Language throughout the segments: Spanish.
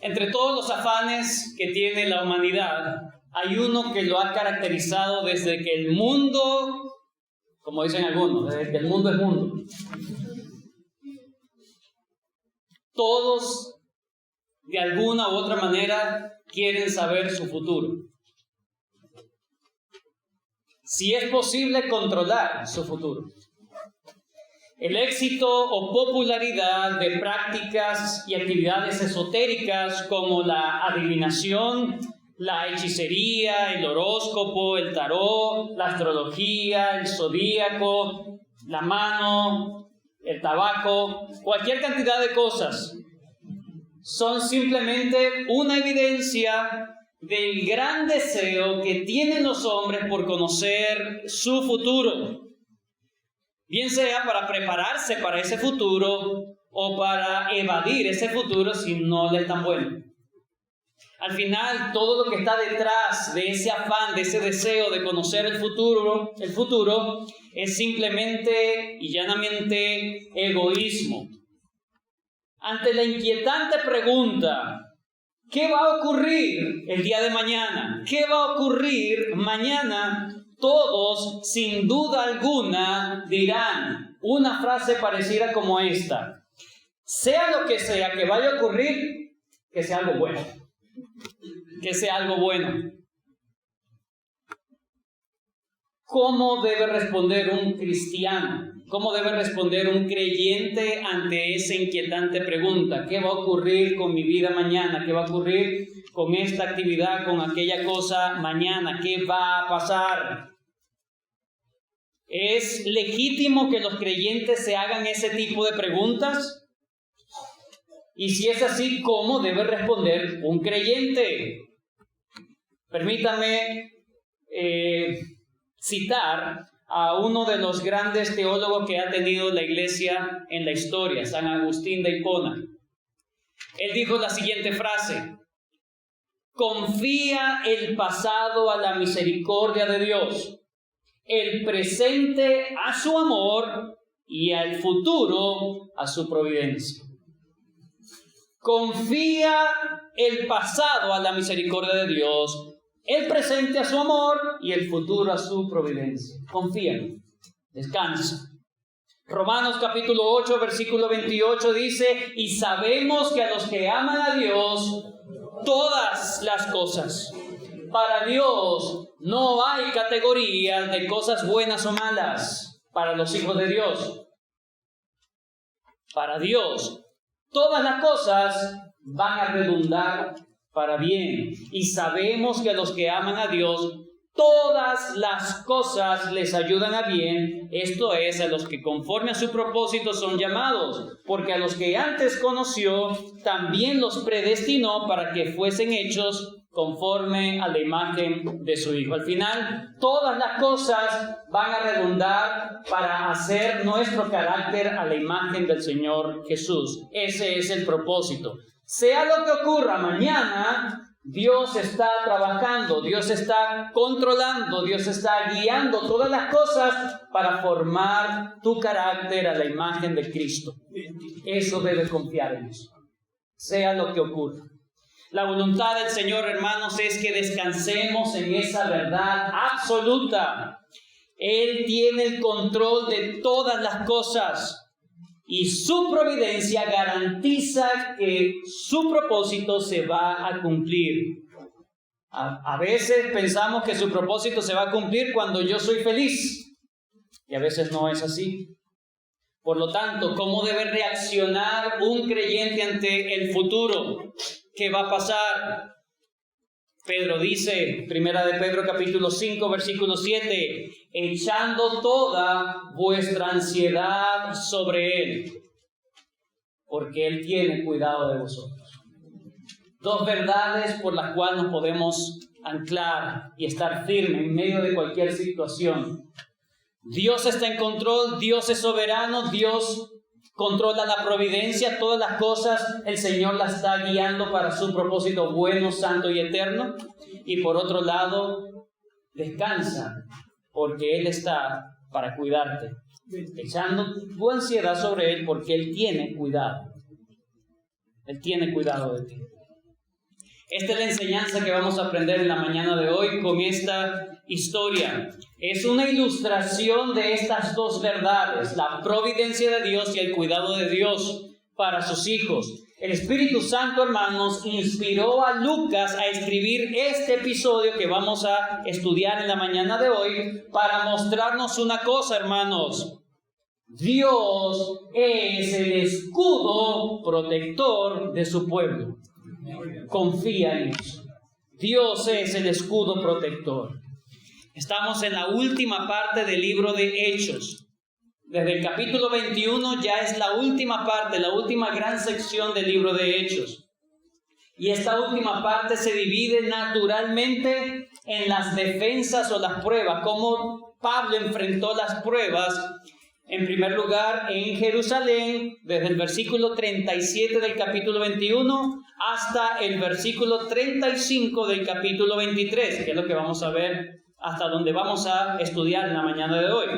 Entre todos los afanes que tiene la humanidad, hay uno que lo ha caracterizado desde que el mundo, como dicen algunos, desde que el mundo es mundo. Todos, de alguna u otra manera, quieren saber su futuro. Si es posible controlar su futuro. El éxito o popularidad de prácticas y actividades esotéricas como la adivinación, la hechicería, el horóscopo, el tarot, la astrología, el zodíaco, la mano, el tabaco, cualquier cantidad de cosas, son simplemente una evidencia del gran deseo que tienen los hombres por conocer su futuro. Bien sea para prepararse para ese futuro o para evadir ese futuro si no le es tan bueno. Al final, todo lo que está detrás de ese afán, de ese deseo de conocer el futuro es simplemente y llanamente egoísmo. Ante la inquietante pregunta, ¿qué va a ocurrir el día de mañana? ¿Qué va a ocurrir mañana? Todos, sin duda alguna, dirán una frase parecida como esta: sea lo que sea que vaya a ocurrir, que sea algo bueno. Que sea algo bueno. ¿Cómo debe responder un cristiano? ¿Cómo debe responder un creyente ante esa inquietante pregunta? ¿Qué va a ocurrir con mi vida mañana? ¿Qué va a ocurrir con esta actividad, con aquella cosa mañana? ¿Qué va a pasar? ¿Es legítimo que los creyentes se hagan ese tipo de preguntas? Y si es así, ¿cómo debe responder un creyente? Permítame citar a uno de los grandes teólogos que ha tenido la iglesia en la historia, San Agustín de Hipona. Él dijo la siguiente frase: confía el pasado a la misericordia de Dios, el presente a su amor y el futuro a su providencia. Confía el pasado a la misericordia de Dios, el presente a su amor y el futuro a su providencia. Confía, descansa. Romanos capítulo 8, versículo 28 dice: y sabemos que a los que aman a Dios, todas las cosas. Para Dios no hay categorías de cosas buenas o malas para los hijos de Dios. Para Dios, todas las cosas van a redundar para bien. Y sabemos que a los que aman a Dios, todas las cosas les ayudan a bien. Esto es, a los que conforme a su propósito son llamados. Porque a los que antes conoció, también los predestinó para que fuesen hechos conforme a la imagen de su Hijo. Al final, todas las cosas van a redundar para hacer nuestro carácter a la imagen del Señor Jesús. Ese es el propósito. Sea lo que ocurra mañana, Dios está trabajando, Dios está controlando, Dios está guiando todas las cosas para formar tu carácter a la imagen de Cristo. Eso debes confiar en eso, sea lo que ocurra. La voluntad del Señor, hermanos, es que descansemos en esa verdad absoluta. Él tiene el control de todas las cosas y su providencia garantiza que su propósito se va a cumplir. A veces pensamos que su propósito se va a cumplir cuando yo soy feliz y a veces no es así. Por lo tanto, ¿cómo debe reaccionar un creyente ante el futuro? ¿Qué va a pasar? Pedro dice, primera de Pedro capítulo 5, versículo 7, echando toda vuestra ansiedad sobre Él, porque Él tiene cuidado de vosotros. Dos verdades por las cuales nos podemos anclar y estar firmes en medio de cualquier situación. Dios está en control, Dios es soberano, Dios controla la providencia, todas las cosas el Señor las está guiando para su propósito bueno, santo y eterno. Y por otro lado, descansa, porque Él está para cuidarte, echando tu ansiedad sobre Él, porque Él tiene cuidado. Él tiene cuidado de ti. Esta es la enseñanza que vamos a aprender en la mañana de hoy con esta historia. Es una ilustración de estas dos verdades, la providencia de Dios y el cuidado de Dios para sus hijos. El Espíritu Santo, hermanos, inspiró a Lucas a escribir este episodio que vamos a estudiar en la mañana de hoy para mostrarnos una cosa, hermanos. Dios es el escudo protector de su pueblo. Confía en eso. Dios es el escudo protector. Estamos en la última parte del libro de Hechos. Desde el capítulo 21 ya es la última parte, la última gran sección del libro de Hechos. Y esta última parte se divide naturalmente en las defensas o las pruebas, cómo Pablo enfrentó las pruebas. En primer lugar, en Jerusalén, desde el versículo 37 del capítulo 21 hasta el versículo 35 del capítulo 23, que es lo que vamos a ver, hasta donde vamos a estudiar en la mañana de hoy.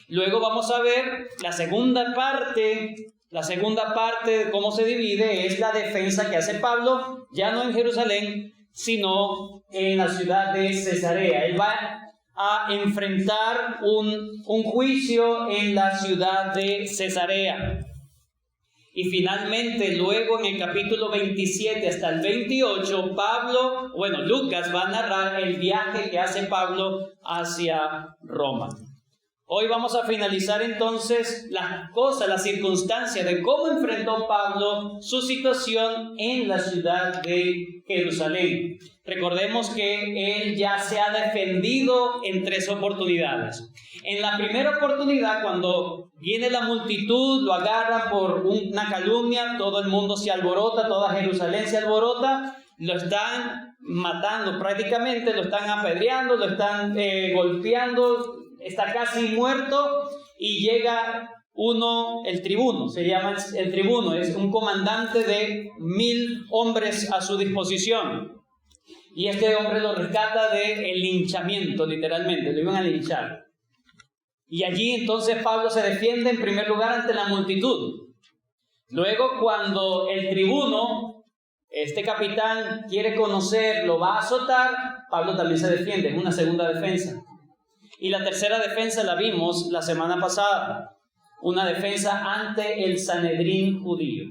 Luego vamos a ver la segunda parte de cómo se divide, es la defensa que hace Pablo, ya no en Jerusalén, sino en la ciudad de Cesarea. Él va a enfrentar un juicio en la ciudad de Cesarea. Y finalmente, luego en el capítulo 27 hasta el 28, Lucas va a narrar el viaje que hace Pablo hacia Roma. Hoy vamos a finalizar entonces las circunstancias de cómo enfrentó Pablo su situación en la ciudad de Jerusalén. Recordemos que él ya se ha defendido en 3 oportunidades. En la primera oportunidad, cuando viene la multitud, lo agarran por una calumnia, todo el mundo se alborota, toda Jerusalén se alborota, lo están matando prácticamente, lo están apedreando, lo están golpeando, está casi muerto y llega el tribuno, se llama el tribuno, es un comandante de 1000 hombres a su disposición. Y este hombre lo rescata del linchamiento, literalmente, lo iban a linchar. Y allí entonces Pablo se defiende en primer lugar ante la multitud. Luego, cuando el tribuno, este capitán, quiere conocer, lo va a azotar, Pablo también se defiende, es una segunda defensa. Y la tercera defensa la vimos la semana pasada, una defensa ante el Sanedrín judío.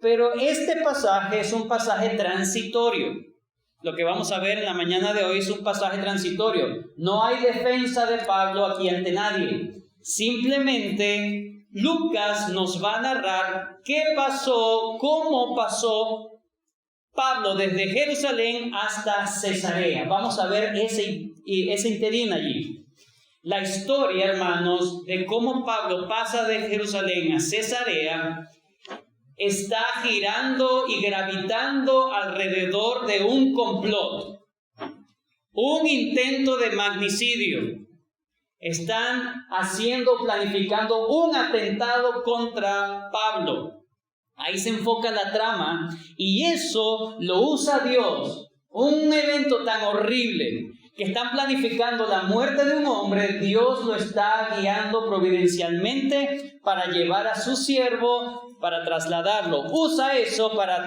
Pero este pasaje es un pasaje transitorio. Lo que vamos a ver en la mañana de hoy es un pasaje transitorio. No hay defensa de Pablo aquí ante nadie. Simplemente Lucas nos va a narrar qué pasó, cómo pasó Pablo desde Jerusalén hasta Cesarea. Vamos a ver ese interín allí. La historia, hermanos, de cómo Pablo pasa de Jerusalén a Cesarea está girando y gravitando alrededor de un complot, un intento de magnicidio. Están planificando un atentado contra Pablo. Ahí se enfoca la trama y eso lo usa Dios. Un evento tan horrible que están planificando la muerte de un hombre, Dios lo está guiando providencialmente para llevar a su siervo, para trasladarlo. Usa eso para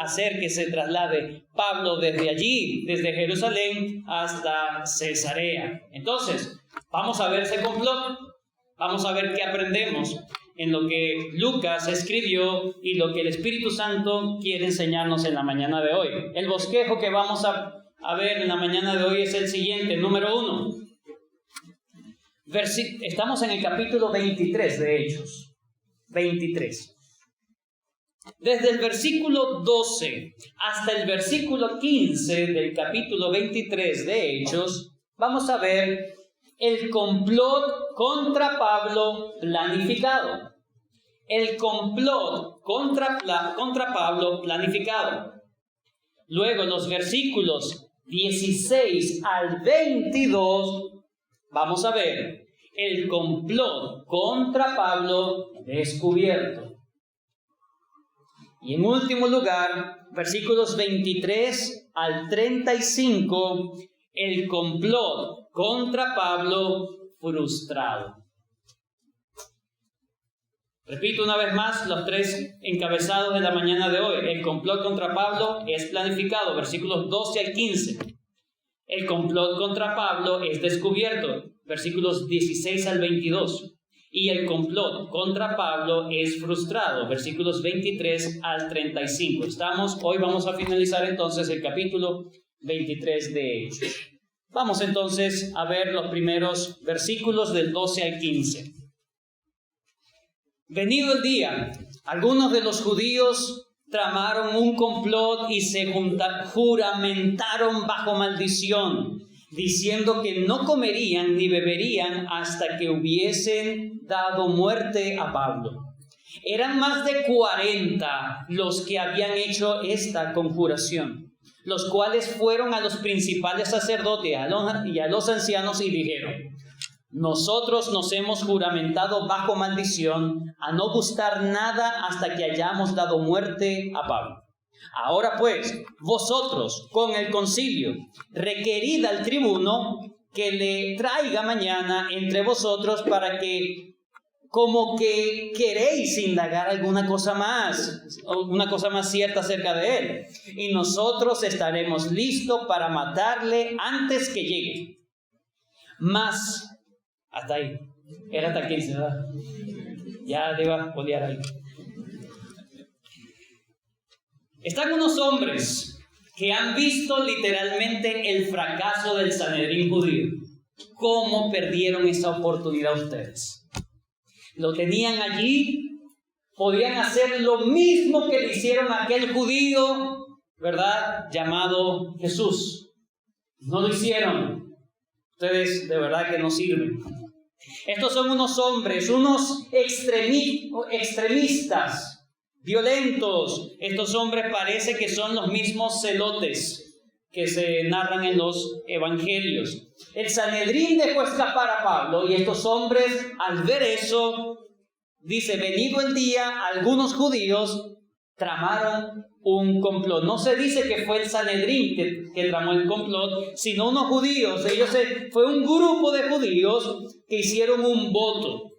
hacer que se traslade Pablo desde allí, desde Jerusalén hasta Cesarea. Entonces, vamos a ver ese complot, vamos a ver qué aprendemos en lo que Lucas escribió y lo que el Espíritu Santo quiere enseñarnos en la mañana de hoy. El bosquejo que vamos a ver en la mañana de hoy es el siguiente. Número 1. Estamos en el capítulo 23 de Hechos. 23. Desde el versículo 12 hasta el versículo 15 del capítulo 23 de Hechos, vamos a ver el complot contra Pablo planificado. El complot contra Pablo planificado. Luego, los versículos 16 al 22, vamos a ver el complot contra Pablo descubierto. Y en último lugar, versículos 23 al 35, el complot contra Pablo frustrado. Repito una vez más los tres encabezados de la mañana de hoy. El complot contra Pablo es planificado, versículos 12 al 15. El complot contra Pablo es descubierto, versículos 16 al 22. Y el complot contra Pablo es frustrado, versículos 23 al 35. Hoy vamos a finalizar entonces el capítulo 23 de Hechos. Vamos entonces a ver los primeros versículos del 12 al 15. Venido el día, algunos de los judíos tramaron un complot y se juramentaron bajo maldición, diciendo que no comerían ni beberían hasta que hubiesen dado muerte a Pablo. Eran más de 40 los que habían hecho esta conjuración, los cuales fueron a los principales sacerdotes y a los ancianos y dijeron: nosotros nos hemos juramentado bajo maldición a no gustar nada hasta que hayamos dado muerte a Pablo. Ahora pues, vosotros con el concilio, requerid al tribuno que le traiga mañana entre vosotros para que, como que queréis indagar alguna cosa más cierta acerca de él, y nosotros estaremos listos para matarle antes que llegue. Mas, hasta ahí, era hasta el 15, ¿verdad? Ya te iba a odiar ahí. Están unos hombres que han visto literalmente el fracaso del Sanedrín judío. ¿Cómo perdieron esa oportunidad ustedes? Lo tenían allí, podían hacer lo mismo que le hicieron a aquel judío, ¿verdad?, llamado Jesús. No lo hicieron. Ustedes de verdad que no sirven. Estos son unos hombres, unos extremistas, violentos. Estos hombres parece que son los mismos celotes que se narran en los evangelios. El Sanedrín dejó escapar a Pablo y estos hombres, al ver eso, dice: venido el día, algunos judíos tramaron un complot. No se dice que fue el Sanedrín que tramó el complot, sino unos judíos. Fue un grupo de judíos que hicieron un voto.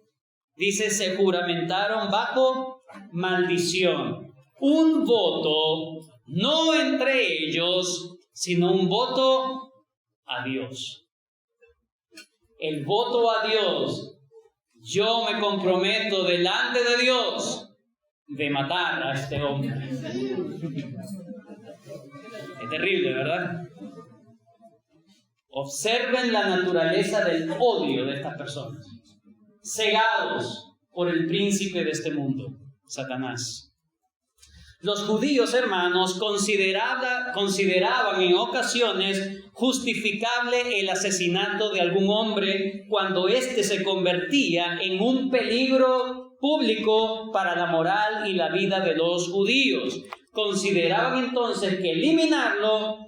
Dice: se juramentaron bajo maldición. Un voto, no entre ellos, sino un voto a Dios. El voto a Dios: yo me comprometo delante de Dios de matar a este hombre. Es terrible, ¿verdad? Observen la naturaleza del odio de estas personas, cegados por el príncipe de este mundo, Satanás. Los judíos, hermanos, consideraban en ocasiones justificable el asesinato de algún hombre cuando éste se convertía en un peligro público para la moral y la vida de los judíos. Consideraban entonces que eliminarlo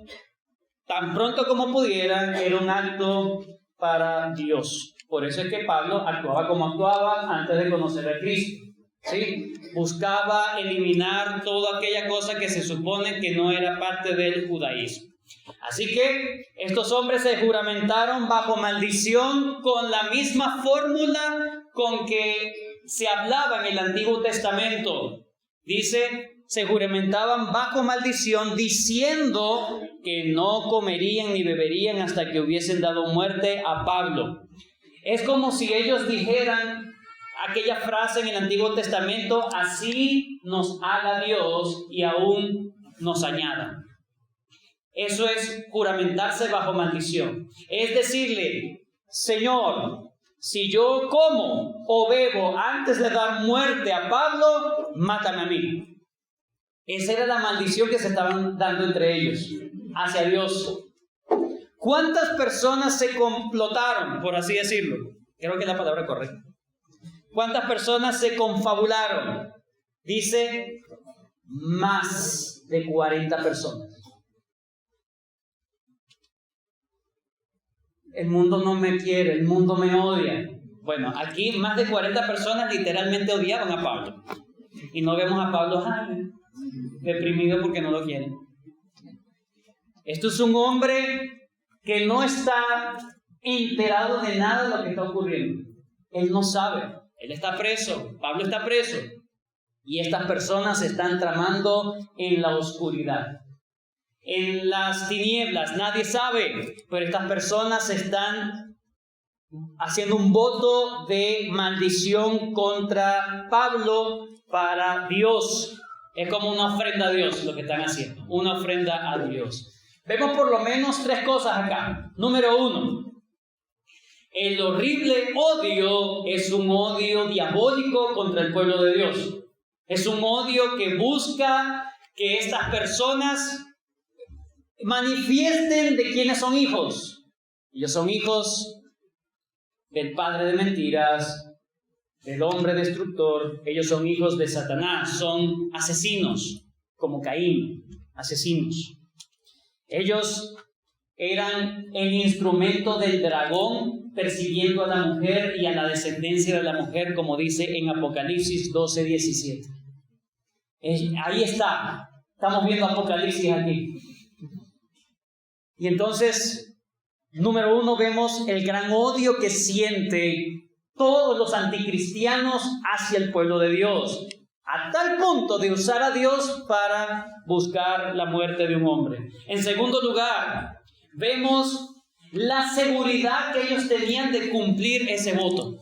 tan pronto como pudieran era un acto para Dios. Por eso es que Pablo actuaba como actuaba antes de conocer a Cristo. ¿Sí? Buscaba eliminar toda aquella cosa que se supone que no era parte del judaísmo. Así que estos hombres se juramentaron bajo maldición con la misma fórmula con que se hablaba en el Antiguo Testamento. Dice: se juramentaban bajo maldición diciendo que no comerían ni beberían hasta que hubiesen dado muerte a Pablo. Es como si ellos dijeran aquella frase en el Antiguo Testamento: así nos haga Dios y aún nos añada. Eso es juramentarse bajo maldición. Es decirle: Señor, si yo como o bebo antes de dar muerte a Pablo, mátame a mí. Esa era la maldición que se estaban dando entre ellos hacia Dios. ¿Cuántas personas se complotaron, por así decirlo? Creo que es la palabra correcta. ¿Cuántas personas se confabularon? Dice: más de 40 personas. El mundo no me quiere, el mundo me odia. Bueno, aquí más de 40 personas literalmente odiaban a Pablo. Y no vemos a Pablo deprimido porque no lo quieren. Esto es un hombre que no está enterado de nada de lo que está ocurriendo. Él no sabe. Él está preso, Pablo está preso. Y estas personas están tramando en la oscuridad, en las tinieblas. Nadie sabe, pero estas personas están haciendo un voto de maldición contra Pablo para Dios. Es como una ofrenda a Dios lo que están haciendo, una ofrenda a Dios. Vemos por lo menos 3 cosas acá. Número 1, el horrible odio es un odio diabólico contra el pueblo de Dios. Es un odio que busca que estas personas manifiesten de quiénes son hijos. Ellos son hijos del padre de mentiras, del hombre destructor. Ellos son hijos de Satanás, son asesinos, como Caín, asesinos. Ellos eran el instrumento del dragón persiguiendo a la mujer y a la descendencia de la mujer, como dice en Apocalipsis 12:17. Ahí está. Estamos viendo Apocalipsis aquí. Y entonces, número 1, vemos el gran odio que siente todos los anticristianos hacia el pueblo de Dios, a tal punto de usar a Dios para buscar la muerte de un hombre. En segundo lugar, vemos la seguridad que ellos tenían de cumplir ese voto.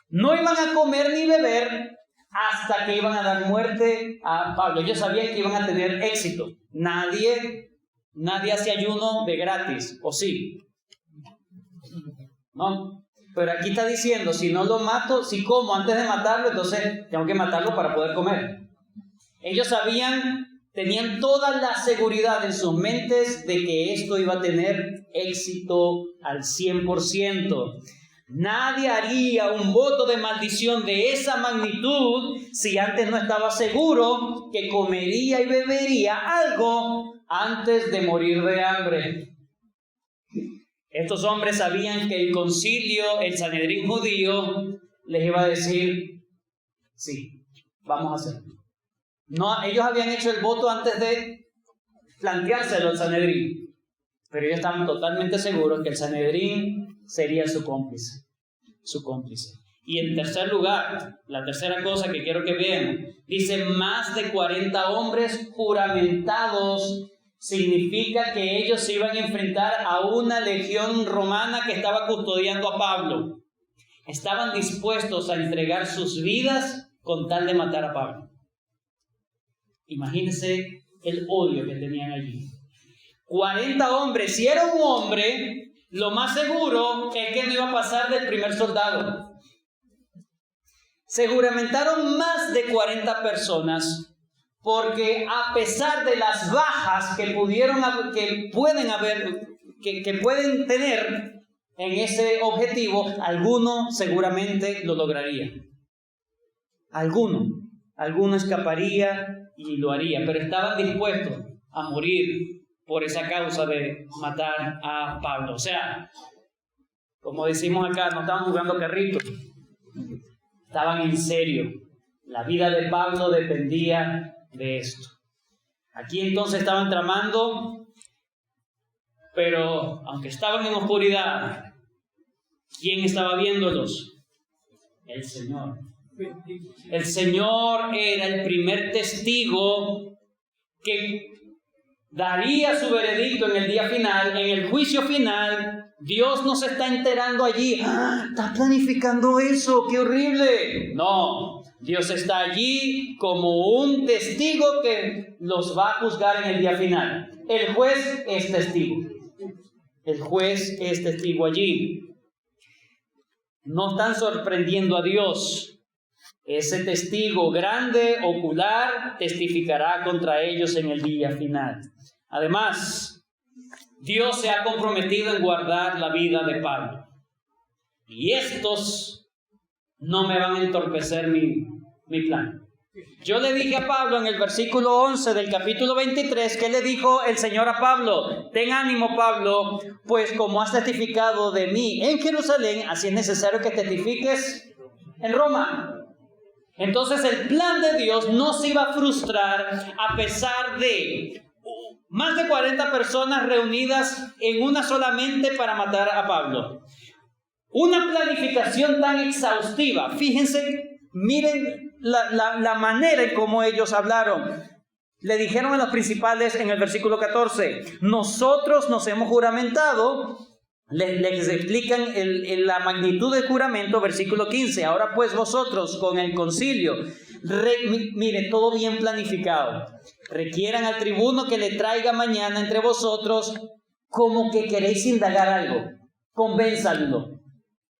No iban a comer ni beber hasta que iban a dar muerte a Pablo. Ellos sabían que iban a tener éxito. Nadie hace ayuno de gratis, ¿o sí? ¿No? Pero aquí está diciendo, si no lo mato, si como antes de matarlo, entonces tengo que matarlo para poder comer. Ellos tenían toda la seguridad en sus mentes de que esto iba a tener éxito al 100%. Nadie haría un voto de maldición de esa magnitud si antes no estaba seguro que comería y bebería algo antes de morir de hambre. Estos hombres sabían que el concilio, el Sanedrín judío, les iba a decir, sí, vamos a hacerlo. No, ellos habían hecho el voto antes de planteárselo al Sanedrín, pero ellos estaban totalmente seguros que el Sanedrín sería su cómplice. Y en tercer lugar, la tercera cosa que quiero que vean, dice más de 40 hombres juramentados. Significa que ellos se iban a enfrentar a una legión romana que estaba custodiando a Pablo. Estaban dispuestos a entregar sus vidas con tal de matar a Pablo. Imagínense el odio que tenían allí. 40 hombres. Si era un hombre, lo más seguro es que no iba a pasar del primer soldado. Se juramentaron más de 40 personas. Porque a pesar de las bajas que pueden tener en ese objetivo, alguno seguramente lo lograría. Alguno escaparía y lo haría, pero estaban dispuestos a morir por esa causa de matar a Pablo. O sea, como decimos acá, no estaban jugando carritos, estaban en serio. La vida de Pablo dependía de esto. Aquí entonces estaban tramando, pero aunque estaban en oscuridad, ¿quién estaba viéndolos? El Señor. El Señor era el primer testigo que daría su veredicto en el día final, en el juicio final. Dios no se está enterando allí. ¿Está planificando eso? ¡Qué horrible! No, Dios está allí como un testigo que los va a juzgar en el día final. El juez es testigo. El juez es testigo allí. No están sorprendiendo a Dios. Ese testigo grande, ocular, testificará contra ellos en el día final. Además, Dios se ha comprometido en guardar la vida de Pablo. Y estos no me van a entorpecer mi plan. Yo le dije a Pablo en el versículo 11 del capítulo 23, ¿qué le dijo el Señor a Pablo? Ten ánimo, Pablo, pues como has testificado de mí en Jerusalén, así es necesario que testifiques en Roma. Entonces el plan de Dios no se iba a frustrar a pesar de más de 40 personas reunidas en una sola mente para matar a Pablo. Una planificación tan exhaustiva. Fíjense, miren la manera en cómo ellos hablaron. Le dijeron a los principales en el versículo 14, nosotros nos hemos juramentado. Les explican la magnitud del juramento, versículo 15. Ahora pues vosotros con el concilio, mire, todo bien planificado. Requieran al tribuno que le traiga mañana entre vosotros, como que queréis indagar algo. Convénzanlo.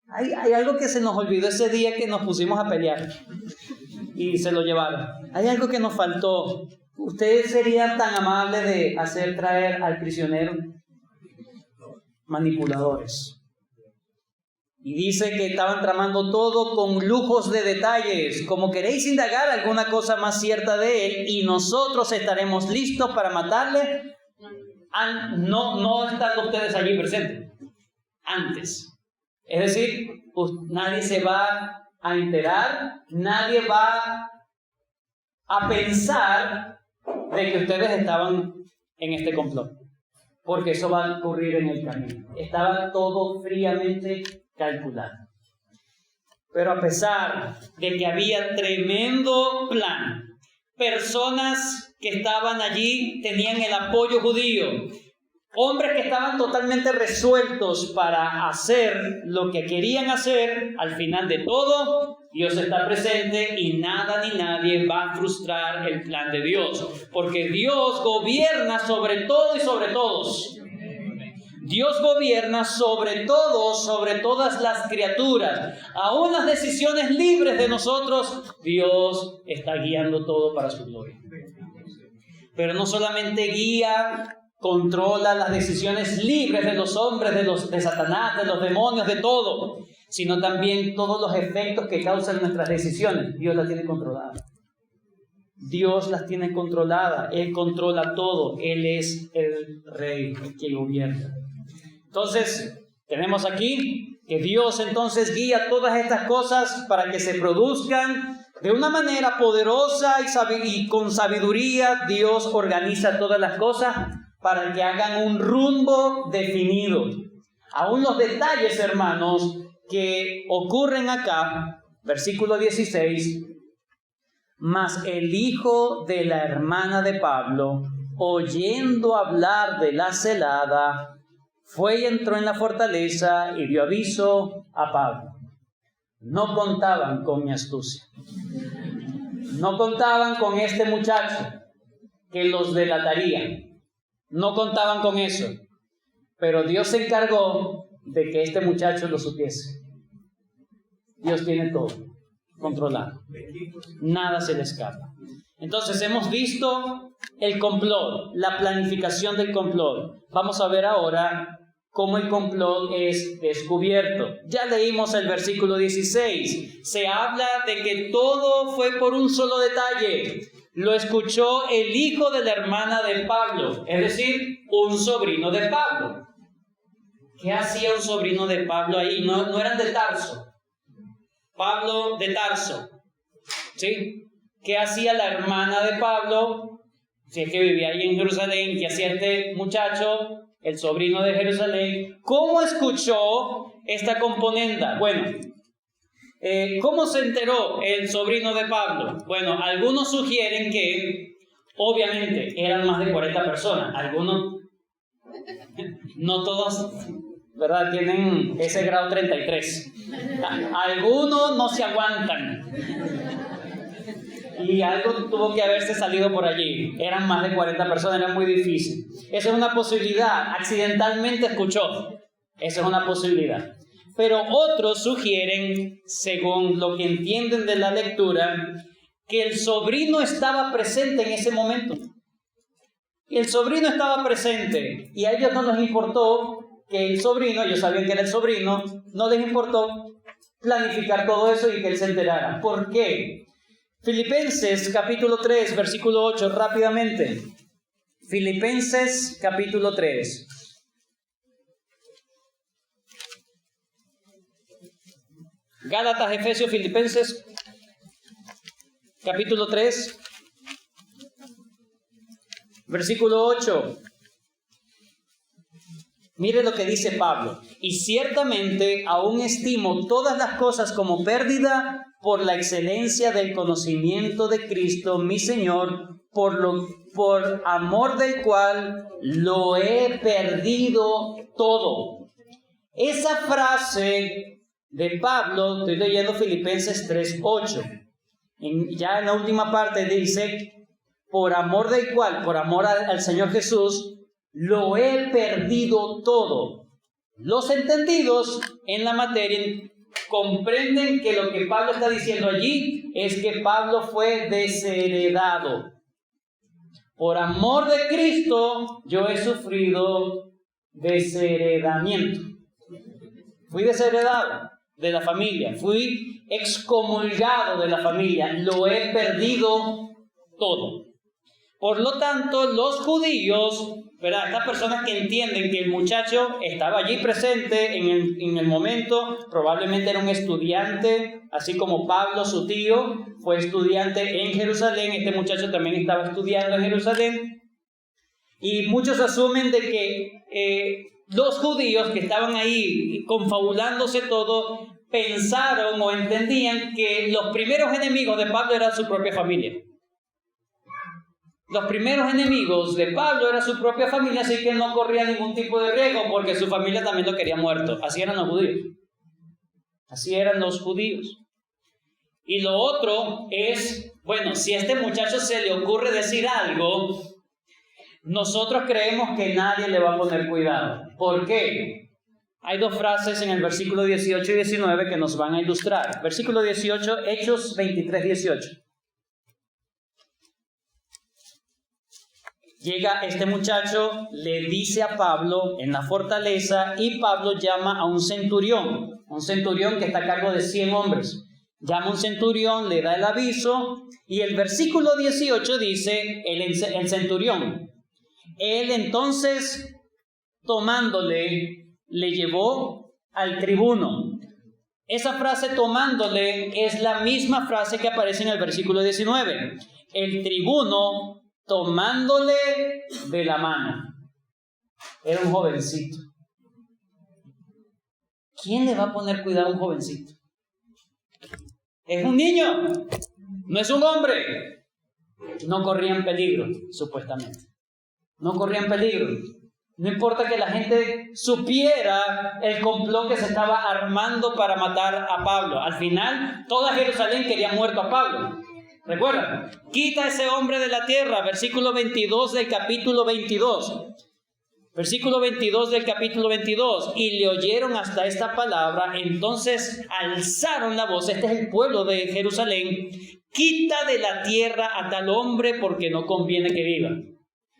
Hay algo que se nos olvidó ese día que nos pusimos a pelear y se lo llevaron. Hay algo que nos faltó. ¿Usted sería tan amable de hacer traer al prisionero? Manipuladores. Y dice que estaban tramando todo con lujos de detalles, como queréis indagar alguna cosa más cierta de él y nosotros estaremos listos para matarle, no estando ustedes allí presentes, antes. Es decir, pues nadie se va a enterar, nadie va a pensar de que ustedes estaban en este complot, porque eso va a ocurrir en el camino. Estaba todo fríamente calculado. Pero a pesar de que había tremendo plan, personas que estaban allí tenían el apoyo judío, hombres que estaban totalmente resueltos para hacer lo que querían hacer, al final de todo, Dios está presente y nada ni nadie va a frustrar el plan de Dios, porque Dios gobierna sobre todo y sobre todos. Dios gobierna sobre todo, sobre todas las criaturas. Aún las decisiones libres de nosotros, Dios está guiando todo para su gloria. Pero no solamente guía, controla las decisiones libres de los hombres, de Satanás, de los demonios, de todo, sino también todos los efectos que causan nuestras decisiones. Dios las tiene controladas. Dios las tiene controladas. Él controla todo. Él es el rey que gobierna. Entonces, tenemos aquí que Dios entonces guía todas estas cosas para que se produzcan de una manera poderosa y con sabiduría. Dios organiza todas las cosas para que hagan un rumbo definido. Aún los detalles, hermanos, que ocurren acá, versículo 16, mas el hijo de la hermana de Pablo, oyendo hablar de la celada, fue y entró en la fortaleza y dio aviso a Pablo. No contaban con mi astucia. No contaban con este muchacho que los delataría. No contaban con eso. Pero Dios se encargó de que este muchacho lo supiese. Dios tiene todo controlado. Nada se le escapa. Entonces hemos visto el complot, la planificación del complot. Vamos a ver ahora cómo el complot es descubierto. Ya leímos el versículo 16. Se habla de que todo fue por un solo detalle. Lo escuchó el hijo de la hermana de Pablo, es decir, un sobrino de Pablo. ¿Qué hacía un sobrino de Pablo ahí? No eran de Tarso. Pablo de Tarso. ¿Sí? ¿Qué hacía la hermana de Pablo? Si es que vivía ahí en Jerusalén, ¿qué hacía este muchacho, el sobrino de Jerusalén? ¿Cómo escuchó esta componenda? Bueno, ¿cómo se enteró el sobrino de Pablo? Bueno, algunos sugieren que, obviamente, eran más de 40 personas. Algunos, no todos, ¿verdad?, tienen ese grado 33. Algunos no se aguantan. Y algo tuvo que haberse salido por allí. Eran más de 40 personas, era muy difícil. Esa es una posibilidad. Accidentalmente escuchó. Esa es una posibilidad. Pero otros sugieren, según lo que entienden de la lectura, que el sobrino estaba presente en ese momento. Y el sobrino estaba presente. Y a ellos no les importó que el sobrino, ellos sabían que era el sobrino, no les importó planificar todo eso y que él se enterara. ¿Por qué? Filipenses capítulo 3, versículo 8, rápidamente. Filipenses capítulo 3. Gálatas, Efesios, Filipenses capítulo 3, versículo 8. Mire lo que dice Pablo. Y ciertamente aún estimo todas las cosas como pérdida por la excelencia del conocimiento de Cristo, mi Señor, por amor del cual lo he perdido todo. Esa frase de Pablo, estoy leyendo Filipenses 3:8. Ya en la última parte dice, por amor del cual, por amor al Señor Jesús, lo he perdido todo. Los entendidos en la materia comprenden que lo que Pablo está diciendo allí es que Pablo fue desheredado. Por amor de Cristo, yo he sufrido desheredamiento. Fui desheredado de la familia, fui excomulgado de la familia, lo he perdido todo. Por lo tanto, los judíos, ¿verdad? Estas personas que entienden que el muchacho estaba allí presente en el momento, probablemente era un estudiante, así como Pablo, su tío, fue estudiante en Jerusalén, este muchacho también estaba estudiando en Jerusalén, y muchos asumen de que los judíos que estaban ahí confabulándose todo, pensaron o entendían que los primeros enemigos de Pablo eran su propia familia. Los primeros enemigos de Pablo era su propia familia, así que no corría ningún tipo de riesgo porque su familia también lo quería muerto. Así eran los judíos. Así eran los judíos. Y lo otro es, bueno, si a este muchacho se le ocurre decir algo, nosotros creemos que nadie le va a poner cuidado. ¿Por qué? Hay dos frases en el versículo 18 y 19 que nos van a ilustrar. Versículo 18, Hechos 23:18. Llega este muchacho, le dice a Pablo en la fortaleza y Pablo llama a un centurión que está a cargo de 100 hombres. Llama a un centurión, le da el aviso y el versículo 18 dice, el centurión, él entonces tomándole, le llevó al tribuno. Esa frase tomándole es la misma frase que aparece en el versículo 19. El tribuno tomándole de la mano. Era un jovencito. ¿Quién le va a poner cuidado a un jovencito? Es un niño, no es un hombre. No corrían peligro, supuestamente. No corrían peligro. No importa que la gente supiera el complot que se estaba armando para matar a Pablo. Al final, toda Jerusalén quería muerto a Pablo. Recuerda, quita a ese hombre de la tierra, versículo 22 del capítulo 22. Versículo 22 del capítulo 22. Y le oyeron hasta esta palabra, entonces alzaron la voz. Este es el pueblo de Jerusalén. Quita de la tierra a tal hombre porque no conviene que viva.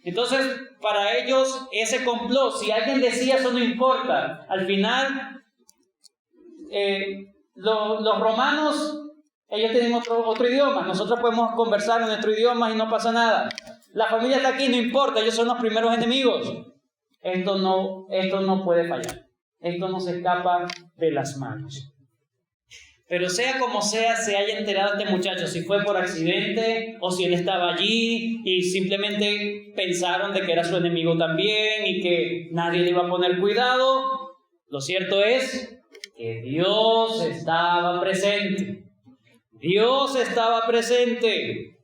Entonces, para ellos, ese complot, si alguien decía eso no importa. Al final, los romanos, ellos tienen otro idioma. Nosotros podemos conversar en nuestro idioma y no pasa nada. La familia está aquí, no importa, ellos son los primeros enemigos. Esto no puede fallar. Esto no se escapa de las manos. Pero sea como sea, se haya enterado este muchacho, si fue por accidente o si él estaba allí y simplemente pensaron de que era su enemigo también y que nadie le iba a poner cuidado, lo cierto es que Dios estaba presente. Dios estaba presente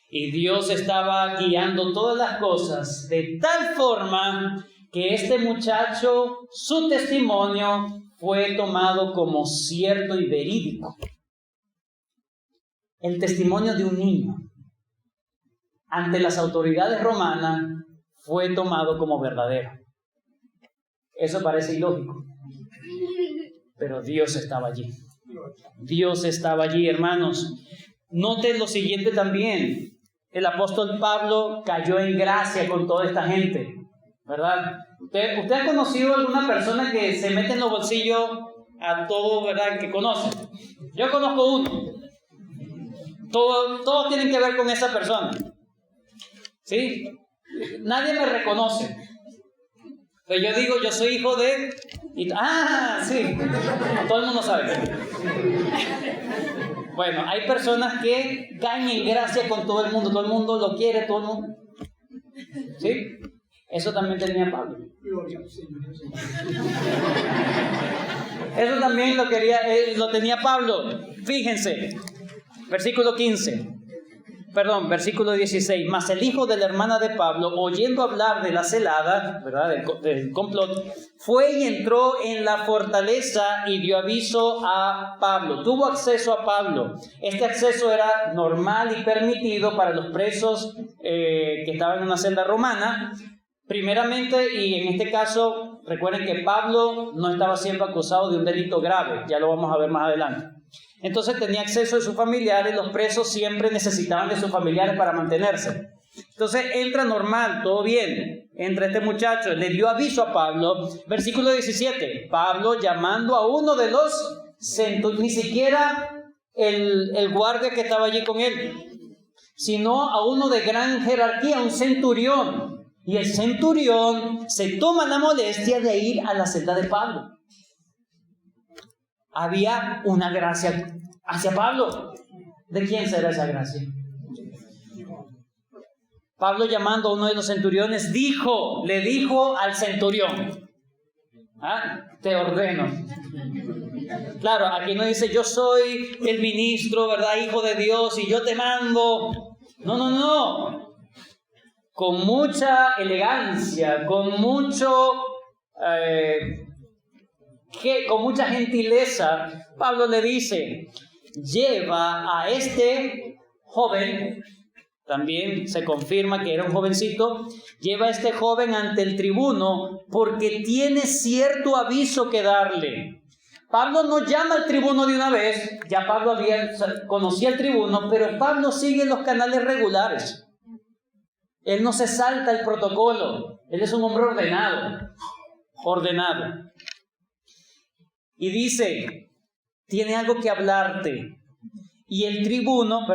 y Dios estaba guiando todas las cosas de tal forma que este muchacho, su testimonio fue tomado como cierto y verídico. El testimonio de un niño ante las autoridades romanas fue tomado como verdadero. Eso parece ilógico, pero Dios estaba allí. Dios estaba allí, hermanos. Noten lo siguiente también. El apóstol Pablo cayó en gracia con toda esta gente, ¿verdad? ¿Usted ha conocido alguna persona que se mete en los bolsillos a todo, ¿verdad? Que conoce. Yo conozco uno. Todos tienen que ver con esa persona. ¿Sí? Nadie me reconoce. Pero yo digo, yo soy hijo de... sí. Todo el mundo sabe. Bueno, hay personas que caen en gracia con todo el mundo lo quiere, todo el mundo. ¿Sí? Eso también tenía Pablo. Eso también lo tenía Pablo. Fíjense, versículo 16. Mas el hijo de la hermana de Pablo, oyendo hablar de la celada, ¿verdad?, del complot, fue y entró en la fortaleza y dio aviso a Pablo. Tuvo acceso a Pablo. Este acceso era normal y permitido para los presos que estaban en una celda romana. Primeramente, y en este caso, recuerden que Pablo no estaba siendo acusado de un delito grave. Ya lo vamos a ver más adelante. Entonces tenía acceso de sus familiares. Los presos siempre necesitaban de sus familiares para mantenerse. Entonces entra normal, todo bien. Entra este muchacho, le dio aviso a Pablo. Versículo 17. Pablo llamando a uno de los centuriones, ni siquiera el guardia que estaba allí con él, sino a uno de gran jerarquía, un centurión. Y el centurión se toma la molestia de ir a la celda de Pablo. Había una gracia hacia Pablo. ¿De quién será esa gracia? Pablo, llamando a uno de los centuriones, le dijo al centurión, te ordeno. Claro, aquí no dice yo soy el ministro, ¿verdad?, hijo de Dios, y yo te mando. No. Con mucha elegancia, con mucha gentileza, Pablo le dice, lleva a este joven, también se confirma que era un jovencito, lleva a este joven ante el tribuno porque tiene cierto aviso que darle. Pablo no llama al tribuno de una vez, ya Pablo conocía al tribuno, pero Pablo sigue los canales regulares. Él no se salta el protocolo, él es un hombre ordenado. Y dice, tiene algo que hablarte. Y el tribuno,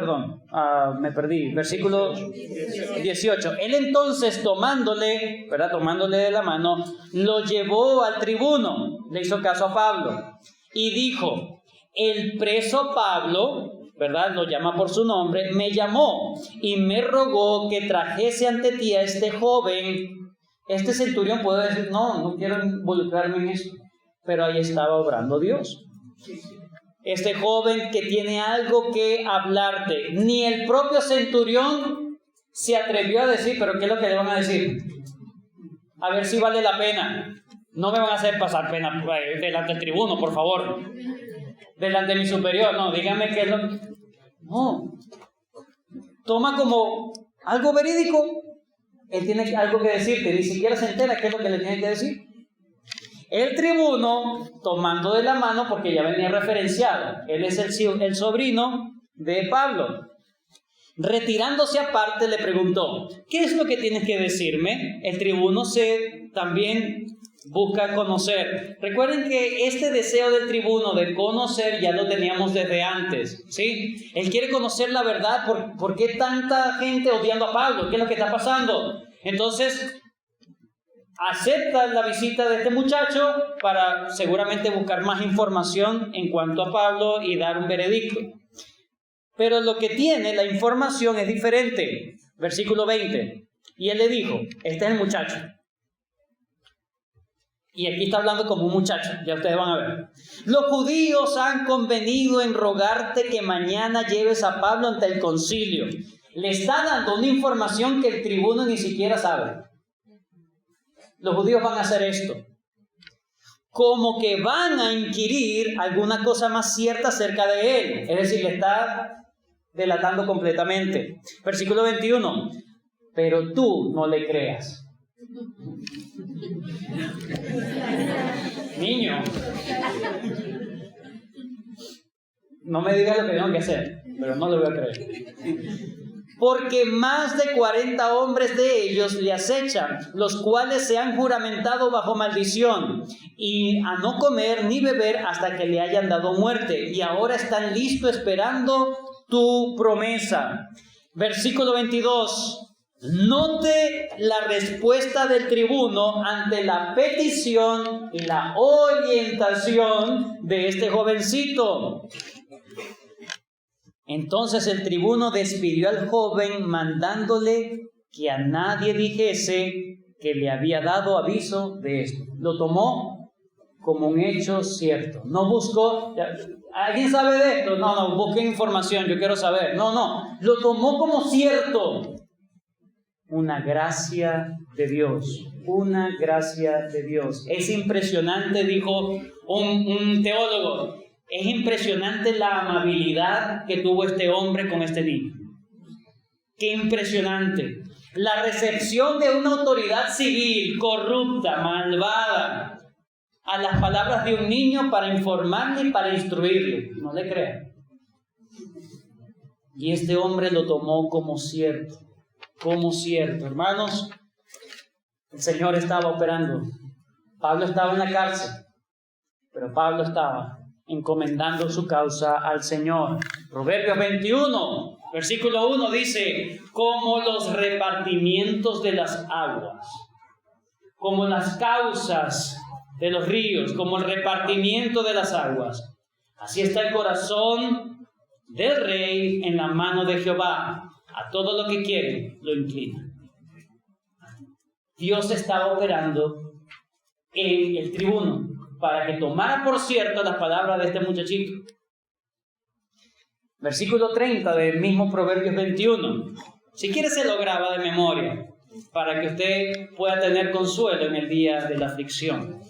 versículo 18. Él entonces tomándole de la mano, lo llevó al tribuno, le hizo caso a Pablo. Y dijo, el preso Pablo, ¿verdad?, lo llama por su nombre, me llamó y me rogó que trajese ante ti a este joven. Este centurión puede decir, no quiero involucrarme en esto. Pero ahí estaba obrando Dios. Este joven que tiene algo que hablarte. Ni el propio centurión se atrevió a decir, pero ¿qué es lo que le van a decir? A ver si vale la pena. No me van a hacer pasar pena delante del tribuno, por favor. Delante de mi superior. No, díganme qué es lo... No. Toma como algo verídico. Él tiene algo que decirte. Ni siquiera se entera qué es lo que le tiene que decir. El tribuno, tomando de la mano, porque ya venía referenciado, él es el sobrino de Pablo, retirándose aparte le preguntó, ¿qué es lo que tienes que decirme? El tribuno también busca conocer. Recuerden que este deseo del tribuno de conocer ya lo teníamos desde antes, ¿sí? Él quiere conocer la verdad, ¿por qué tanta gente odiando a Pablo? ¿Qué es lo que está pasando? Entonces acepta la visita de este muchacho para seguramente buscar más información en cuanto a Pablo y dar un veredicto. Pero lo que tiene la información es diferente. Versículo 20. Y él le dijo, este es el muchacho. Y aquí está hablando como un muchacho, ya ustedes van a ver. Los judíos han convenido en rogarte que mañana lleves a Pablo ante el concilio. Le está dando una información que el tribuno ni siquiera sabe. Los judíos van a hacer esto. Como que van a inquirir alguna cosa más cierta acerca de él. Es decir, le está delatando completamente. Versículo 21. Pero tú no le creas. Niño, no me digas lo que tengo que hacer, pero no lo voy a creer. Porque más de 40 hombres de ellos le acechan, los cuales se han juramentado bajo maldición, y a no comer ni beber hasta que le hayan dado muerte, y ahora están listos esperando tu promesa. Versículo 22. Note la respuesta del tribuno ante la petición y la orientación de este jovencito. Entonces el tribuno despidió al joven mandándole que a nadie dijese que le había dado aviso de esto. Lo tomó como un hecho cierto. No buscó, ¿alguien sabe de esto? No, busquen información, yo quiero saber. No, lo tomó como cierto. Una gracia de Dios, una gracia de Dios. Es impresionante, dijo un teólogo, es impresionante la amabilidad que tuvo este hombre con este niño. Qué impresionante. La recepción de una autoridad civil corrupta, malvada, a las palabras de un niño para informarle y para instruirle. No le crean. Y este hombre lo tomó como cierto. Como cierto. Hermanos, el Señor estaba operando. Pablo estaba en la cárcel, pero Pablo estaba encomendando su causa al Señor. Proverbios 21, versículo 1 dice: como los repartimientos de las aguas, como las causas de los ríos, como el repartimiento de las aguas, así está el corazón del rey en la mano de Jehová. A todo lo que quiere lo inclina. Dios estaba operando en el tribuno para que tomara por cierto las palabras de este muchachito. Versículo 30 del mismo Proverbios 21. Si quiere se lo graba de memoria para que usted pueda tener consuelo en el día de la aflicción.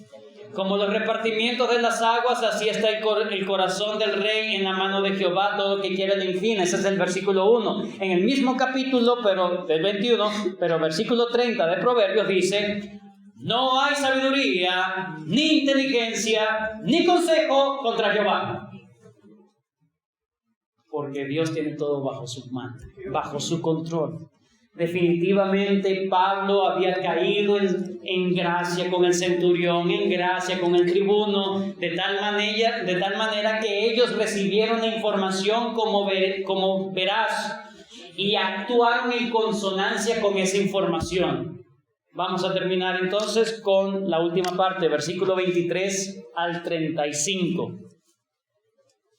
Como los repartimientos de las aguas, así está el corazón del rey en la mano de Jehová, todo lo que quiere le inclina. Ese es el versículo 1. En el mismo capítulo, pero del 21, pero versículo 30 de Proverbios dice: no hay sabiduría, ni inteligencia, ni consejo contra Jehová. Porque Dios tiene todo bajo sus manos, bajo su control. Definitivamente Pablo había caído en gracia con el centurión, en gracia con el tribuno, de tal manera que ellos recibieron la información como veraz y actuaron en consonancia con esa información. Vamos a terminar entonces con la última parte, versículo 23 al 35.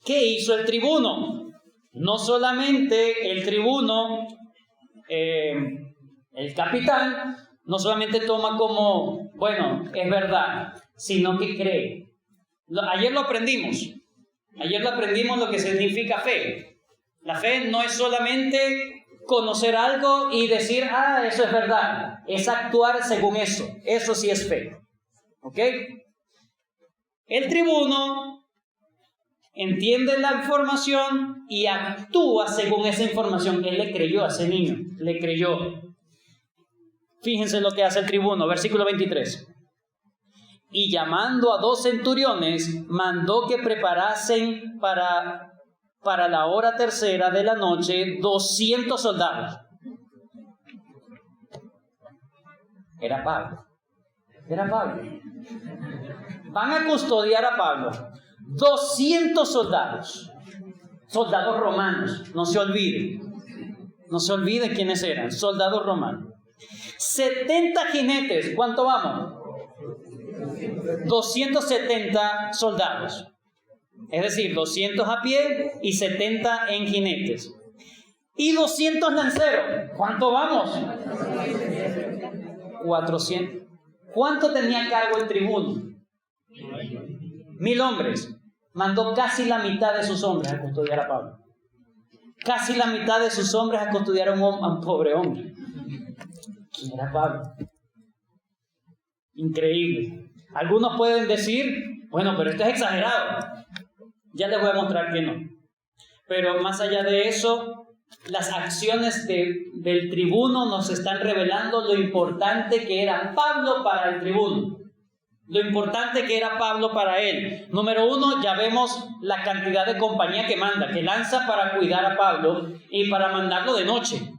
¿Qué hizo el tribuno? No solamente el tribuno, el capitán, no solamente toma como, bueno, es verdad, sino que cree. Ayer lo aprendimos lo que significa fe. La fe no es solamente conocer algo y decir, eso es verdad. Es actuar según eso. Eso sí es fe. ¿Ok? El tribuno entiende la información y actúa según esa información. Él le creyó a ese niño, le creyó. Fíjense lo que hace el tribuno, versículo 23. Y llamando a 2 centuriones, mandó que preparasen para la hora tercera de la noche 200 soldados. Era Pablo. Van a custodiar a Pablo. 200 soldados romanos, no se olviden quiénes eran, soldados romanos. 70 jinetes, ¿cuánto vamos? 270 soldados, es decir, 200 a pie y 70 en jinetes. Y 200 lanceros, ¿cuánto vamos? 400. ¿Cuánto tenía a cargo el tribuno? 1000 hombres. Mandó casi la mitad de sus hombres a custodiar a Pablo. Casi la mitad de sus hombres a custodiar a un pobre hombre. ¿Quién era Pablo? Increíble. Algunos pueden decir, bueno, pero esto es exagerado. Ya les voy a mostrar que no. Pero más allá de eso, las acciones del tribuno nos están revelando lo importante que era Pablo para el tribuno. Lo importante que era Pablo para él. Número 1, ya vemos la cantidad de compañía que manda, que lanza para cuidar a Pablo y para mandarlo de noche.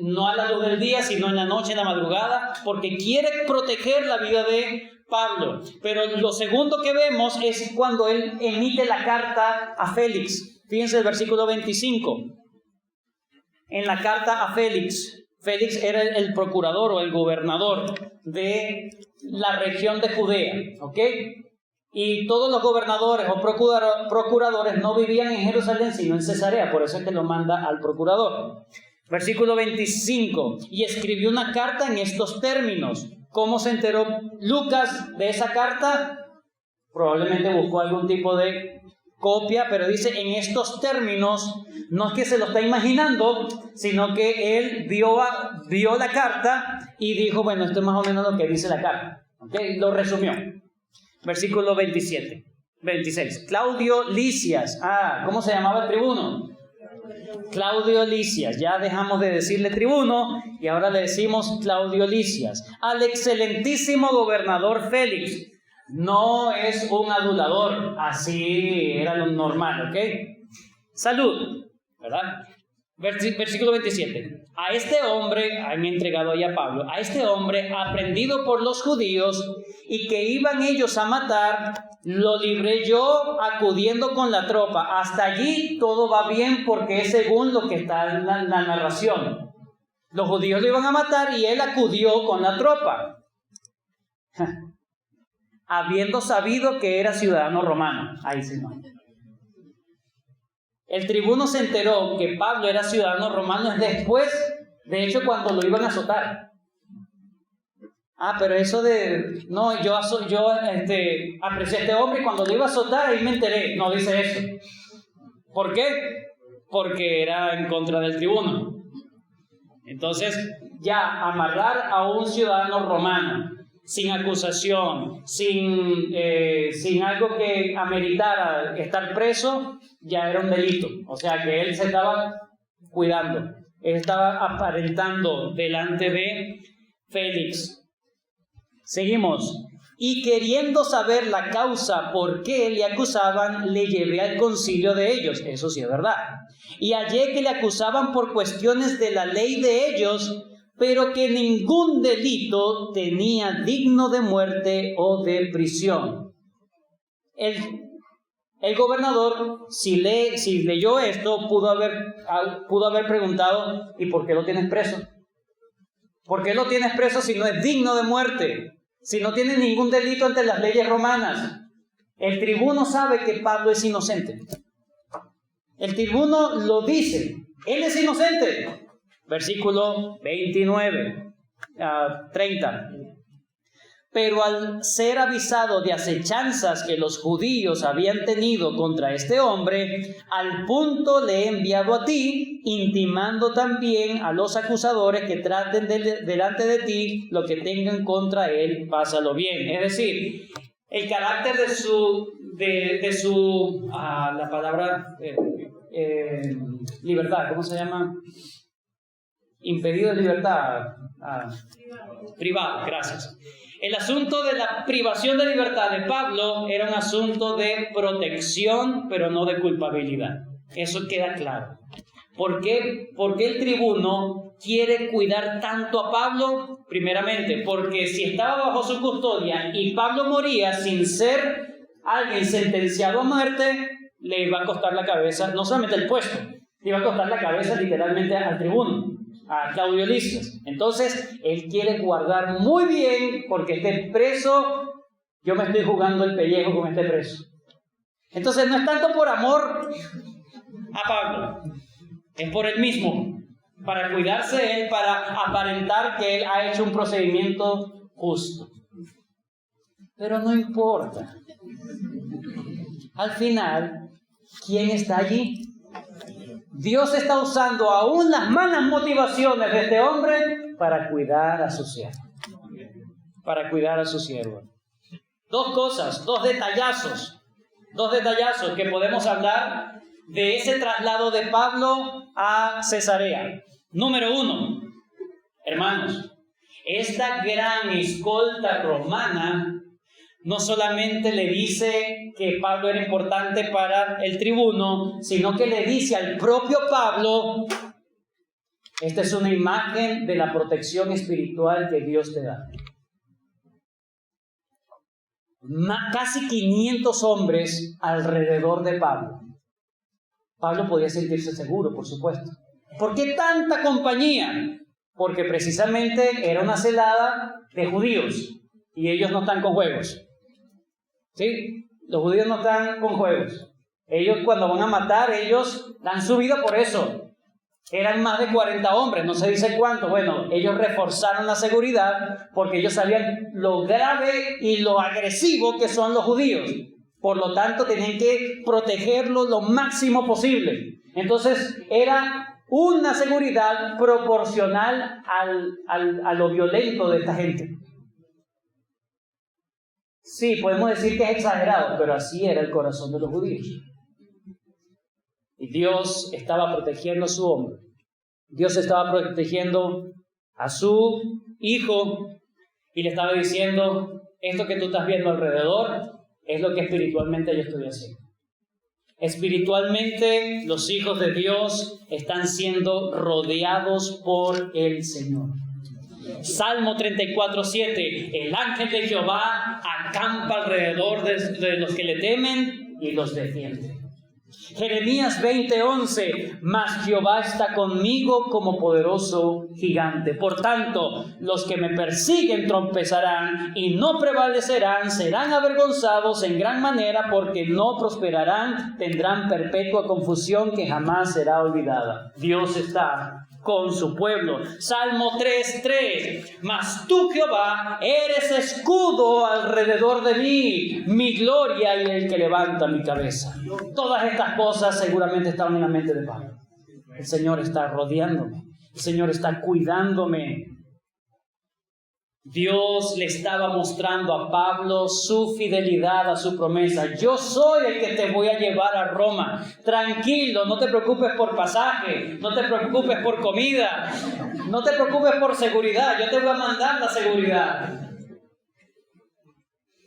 No a la luz del día, sino en la noche, en la madrugada, porque quiere proteger la vida de Pablo. Pero lo segundo que vemos es cuando él emite la carta a Félix. Fíjense el versículo 25. En la carta a Félix. Félix era el procurador o el gobernador de la región de Judea, ¿ok? Y todos los gobernadores o procuradores no vivían en Jerusalén, sino en Cesarea, por eso es que lo manda al procurador. Versículo 25. Y escribió una carta en estos términos. ¿Cómo se enteró Lucas de esa carta? Probablemente buscó algún tipo de copia, pero dice en estos términos. No es que se lo está imaginando, sino que él vio la carta y dijo, bueno, esto es más o menos lo que dice la carta. ¿Okay? Lo resumió. Versículo 26. Claudio Lisias. ¿Cómo se llamaba el tribuno? Claudio Lisias. Ya dejamos de decirle tribuno y ahora le decimos Claudio Lisias. Al excelentísimo gobernador Félix. No es un adulador, así era lo normal, ¿ok? Salud, ¿verdad? Versículo 27. A este hombre, han entregado ahí a Pablo, a este hombre aprendido por los judíos y que iban ellos a matar, lo libré yo acudiendo con la tropa. Hasta allí todo va bien porque es según lo que está en la narración. Los judíos lo iban a matar y él acudió con la tropa. Habiendo sabido que era ciudadano romano. Ahí sí no. El tribuno se enteró que Pablo era ciudadano romano es después, de hecho, cuando lo iban a azotar. Pero eso de, no, yo aprecié a este hombre y cuando lo iba a azotar ahí me enteré. No dice eso. ¿Por qué? Porque era en contra del tribuno. Entonces, ya amarrar a un ciudadano romano sin acusación, sin algo que ameritara estar preso, ya era un delito. O sea que él se estaba cuidando, él estaba aparentando delante de Félix. Seguimos. Y queriendo saber la causa por qué le acusaban, le llevé al concilio de ellos. Eso sí es verdad. Y hallé que le acusaban por cuestiones de la ley de ellos, pero que ningún delito tenía digno de muerte o de prisión. El gobernador, si leyó esto, pudo haber preguntado, ¿y por qué lo tienes preso? ¿Por qué lo tienes preso si no es digno de muerte? Si no tiene ningún delito ante las leyes romanas. El tribuno sabe que Pablo es inocente. El tribuno lo dice. Él es inocente. Versículo 29, 30. Pero al ser avisado de acechanzas que los judíos habían tenido contra este hombre, al punto le he enviado a ti, intimando también a los acusadores que traten delante de ti lo que tengan contra él, pásalo bien. Es decir, el carácter de su la palabra libertad, ¿cómo se llama? Impedido de libertad. Privado, gracias. El asunto de la privación de libertad de Pablo era un asunto de protección, pero no de culpabilidad. Eso queda claro. ¿Por qué el tribuno quiere cuidar tanto a Pablo? Primeramente, porque si estaba bajo su custodia y Pablo moría sin ser alguien sentenciado a muerte, le iba a costar la cabeza, no solamente el puesto, le iba a costar la cabeza literalmente al tribuno, a Claudio Lisias. Entonces, él quiere guardar muy bien, porque esté preso, yo me estoy jugando el pellejo con este preso. Entonces, no es tanto por amor a Pablo, es por él mismo, para cuidarse de él, para aparentar que él ha hecho un procedimiento justo. Pero no importa. Al final, ¿quién está allí? Dios está usando aún las malas motivaciones de este hombre para cuidar a su siervo. Para cuidar a su siervo. Dos cosas, dos detallazos que podemos hablar de ese traslado de Pablo a Cesarea. Número 1, hermanos, esta gran escolta romana no solamente le dice que Pablo era importante para el tribuno, sino que le dice al propio Pablo, esta es una imagen de la protección espiritual que Dios te da. Casi 500 hombres alrededor de Pablo. Pablo podía sentirse seguro, por supuesto. ¿Por qué tanta compañía? Porque precisamente era una celada de judíos y ellos no están con juegos. ¿Sí? Los judíos no están con juegos. Ellos cuando van a matar, ellos dan su vida por eso. Eran más de 40 hombres, no se dice cuántos. Bueno, ellos reforzaron la seguridad porque ellos sabían lo grave y lo agresivo que son los judíos. Por lo tanto, tenían que protegerlos lo máximo posible. Entonces, era una seguridad proporcional a lo violento de esta gente. Sí, podemos decir que es exagerado, pero así era el corazón de los judíos. Y Dios estaba protegiendo a su hombre. Dios estaba protegiendo a su hijo y le estaba diciendo, esto que tú estás viendo alrededor es lo que espiritualmente yo estoy haciendo. Espiritualmente los hijos de Dios están siendo rodeados por el Señor. Salmo 34:7. El ángel de Jehová acampa alrededor de los que le temen y los defiende. Jeremías 20:11. Mas Jehová está conmigo como poderoso gigante. Por tanto, los que me persiguen tropezarán y no prevalecerán, serán avergonzados en gran manera porque no prosperarán, tendrán perpetua confusión que jamás será olvidada. Dios está con su pueblo. Salmo 3:3. Mas tú, Jehová, eres escudo alrededor de mí, mi gloria y el que levanta mi cabeza. Todas estas cosas seguramente estaban en la mente de Pablo. El Señor está rodeándome. El Señor está cuidándome. Dios le estaba mostrando a Pablo su fidelidad a su promesa. Yo soy el que te voy a llevar a Roma. Tranquilo, no te preocupes por pasaje, no te preocupes por comida, no te preocupes por seguridad. Yo te voy a mandar la seguridad.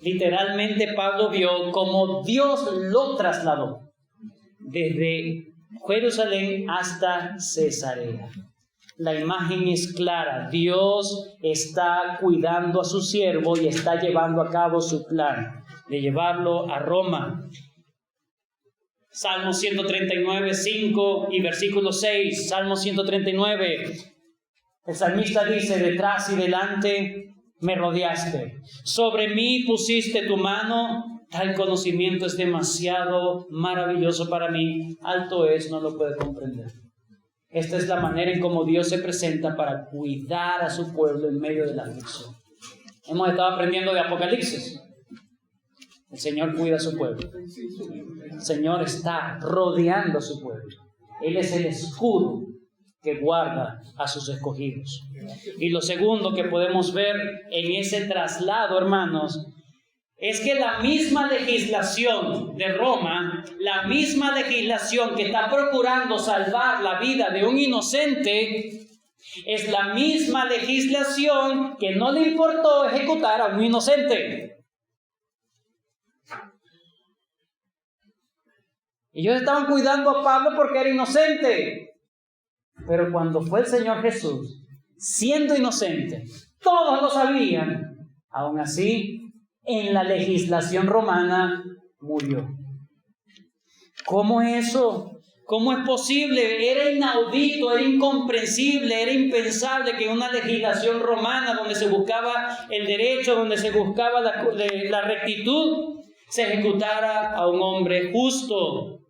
Literalmente Pablo vio cómo Dios lo trasladó desde Jerusalén hasta Cesarea. La imagen es clara. Dios está cuidando a su siervo y está llevando a cabo su plan de llevarlo a Roma. Salmo 139:5 y versículo 6. Salmo 139. El salmista dice, detrás y delante me rodeaste. Sobre mí pusiste tu mano. Tal conocimiento es demasiado maravilloso para mí. Alto es, no lo puede comprender. Esta es la manera en cómo Dios se presenta para cuidar a su pueblo en medio de la aflicción. Hemos estado aprendiendo de Apocalipsis. El Señor cuida a su pueblo. El Señor está rodeando a su pueblo. Él es el escudo que guarda a sus escogidos. Y lo segundo que podemos ver en ese traslado, hermanos, es que la misma legislación de Roma, la misma legislación que está procurando salvar la vida de un inocente, es la misma legislación que no le importó ejecutar a un inocente. Ellos estaban cuidando a Pablo porque era inocente. Pero cuando fue el Señor Jesús, siendo inocente, todos lo sabían, aún así, en la legislación romana murió. ¿Cómo eso? ¿Cómo es posible? Era inaudito, era incomprensible, era impensable que una legislación romana donde se buscaba el derecho, donde se buscaba la rectitud, se ejecutara a un hombre justo,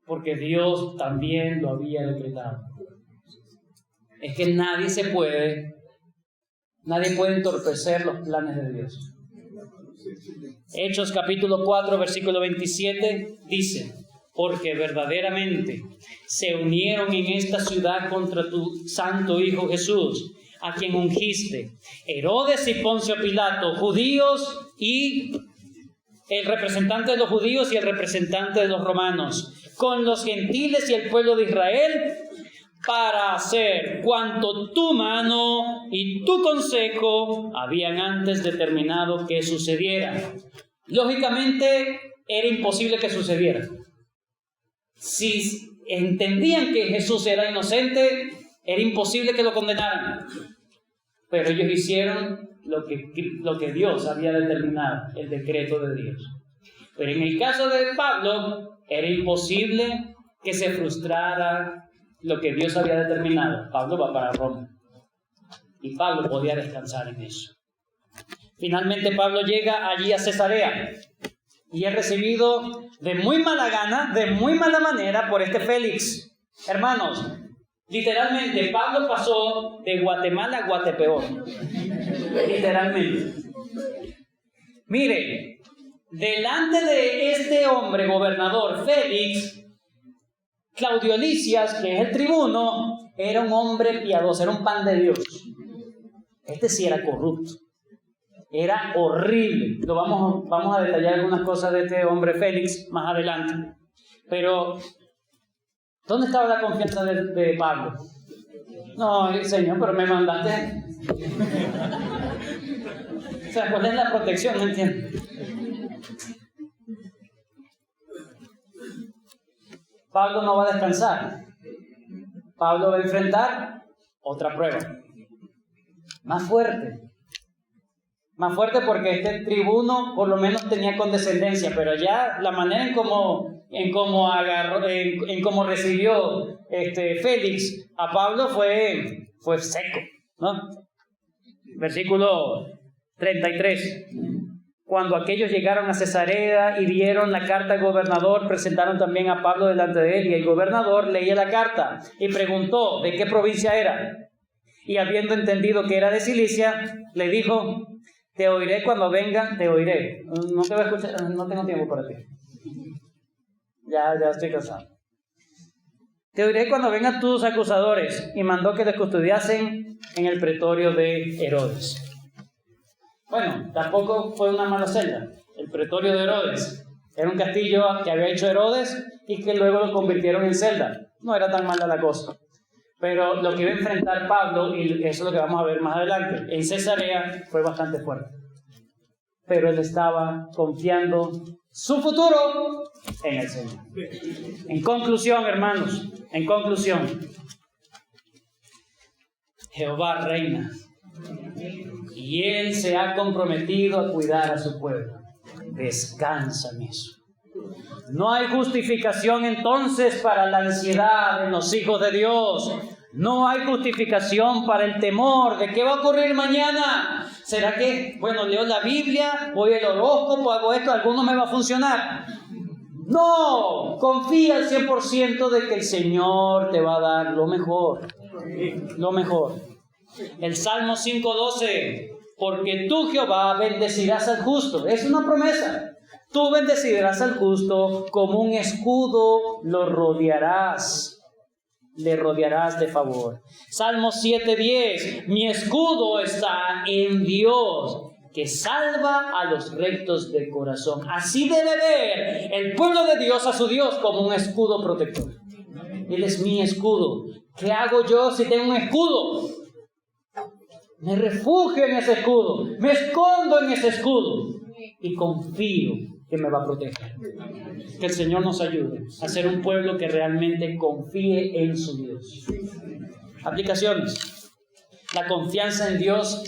porque Dios también lo había decretado. Es que nadie puede entorpecer los planes de Dios. Hechos capítulo 4 versículo 27 dice, porque verdaderamente se unieron en esta ciudad contra tu santo Hijo Jesús, a quien ungiste, Herodes y Poncio Pilato, judíos y el representante de los judíos y el representante de los romanos, con los gentiles y el pueblo de Israel, para hacer cuanto tu mano y tu consejo habían antes determinado que sucediera. Lógicamente era imposible que sucediera. Si entendían que Jesús era inocente, era imposible que lo condenaran. Pero ellos hicieron lo que Dios había determinado, el decreto de Dios. Pero en el caso de Pablo, era imposible que se frustrara lo que Dios había determinado. Pablo va para Roma. Y Pablo podía descansar en eso. Finalmente Pablo llega allí a Cesarea. Y es recibido de muy mala gana, de muy mala manera por este Félix. Hermanos, Literalmente, Pablo pasó de Guatemala a Guatepeor. Literalmente. Mire, delante de este hombre gobernador Félix, Claudio Lisias, que es el tribuno, era un hombre piadoso, era un pan de Dios. Este sí era corrupto. Era horrible. Vamos a detallar algunas cosas de este hombre Félix más adelante. Pero, ¿dónde estaba la confianza de Pablo? No, Señor, pero me mandaste. O sea, ¿cuál es la protección? No entiendo. Pablo no va a descansar. Pablo va a enfrentar otra prueba. Más fuerte. Más fuerte porque este tribuno por lo menos tenía condescendencia, pero ya la manera en cómo recibió Félix a Pablo fue seco, ¿no? Versículo 33. Cuando aquellos llegaron a Cesarea y dieron la carta al gobernador, presentaron también a Pablo delante de él, y el gobernador leía la carta y preguntó de qué provincia era. Y habiendo entendido que era de Cilicia, le dijo: te oiré cuando venga, te oiré. No te voy a escuchar, no tengo tiempo para ti. Ya estoy cansado. Te oiré cuando vengan tus acusadores. Y mandó que les custodiasen en el pretorio de Herodes. Bueno, tampoco fue una mala celda. El pretorio de Herodes era un castillo que había hecho Herodes y que luego lo convirtieron en celda. No era tan mala la cosa. Pero lo que iba a enfrentar Pablo, y eso es lo que vamos a ver más adelante, en Cesarea fue bastante fuerte. Pero él estaba confiando su futuro en el Señor. En conclusión, hermanos, Jehová reina. Y Él se ha comprometido a cuidar a su pueblo. Descansa en eso. No hay justificación entonces para la ansiedad en los hijos de Dios. No hay justificación para el temor de qué va a ocurrir mañana. ¿Será que, leo la Biblia, voy al horóscopo, hago esto, alguno me va a funcionar? No, confía al 100% de que el Señor te va a dar lo mejor. Lo mejor. El Salmo 5:12, porque tú, Jehová, bendecirás al justo. Es una promesa. Tú bendecirás al justo, como un escudo lo rodearás. Le rodearás de favor. Salmo 7:10, mi escudo está en Dios, que salva a los rectos de corazón. Así debe ver el pueblo de Dios a su Dios como un escudo protector. Él es mi escudo. ¿Qué hago yo si tengo un escudo? Me refugio en ese escudo, me escondo en ese escudo y confío que me va a proteger. Que el Señor nos ayude a ser un pueblo que realmente confíe en su Dios. Aplicaciones. La confianza en Dios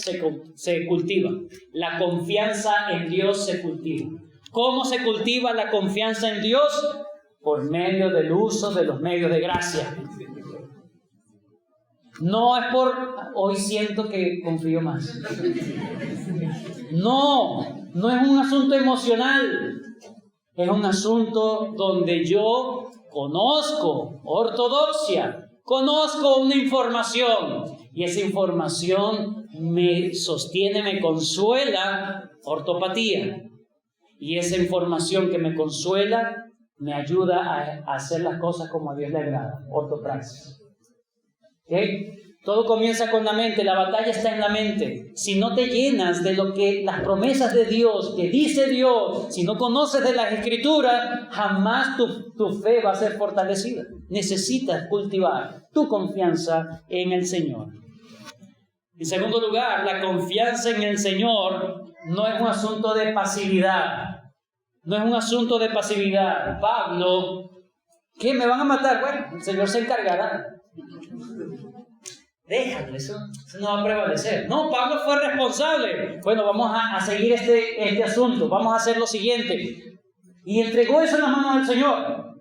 se cultiva. La confianza en Dios se cultiva. ¿Cómo se cultiva la confianza en Dios? Por medio del uso de los medios de gracia. No es hoy siento que confío más. No es un asunto emocional. Es un asunto donde yo conozco ortodoxia, conozco una información y esa información me sostiene, me consuela, ortopatía. Y esa información que me consuela me ayuda a hacer las cosas como a Dios le agrada, ortopraxis. ¿Okay? Todo comienza con la mente, la batalla está en la mente. Si no te llenas de lo que las promesas de Dios, que dice Dios, si no conoces de las Escrituras, jamás tu fe va a ser fortalecida. Necesitas cultivar tu confianza en el Señor. En segundo lugar, la confianza en el Señor no es un asunto de pasividad. No es un asunto de pasividad. Pablo, ¿qué? ¿Me van a matar? Bueno, el Señor se encargará. Déjalo, eso no va a prevalecer. No, Pablo fue responsable. Bueno, vamos a seguir este asunto. Vamos a hacer lo siguiente. Y entregó eso en las manos del Señor.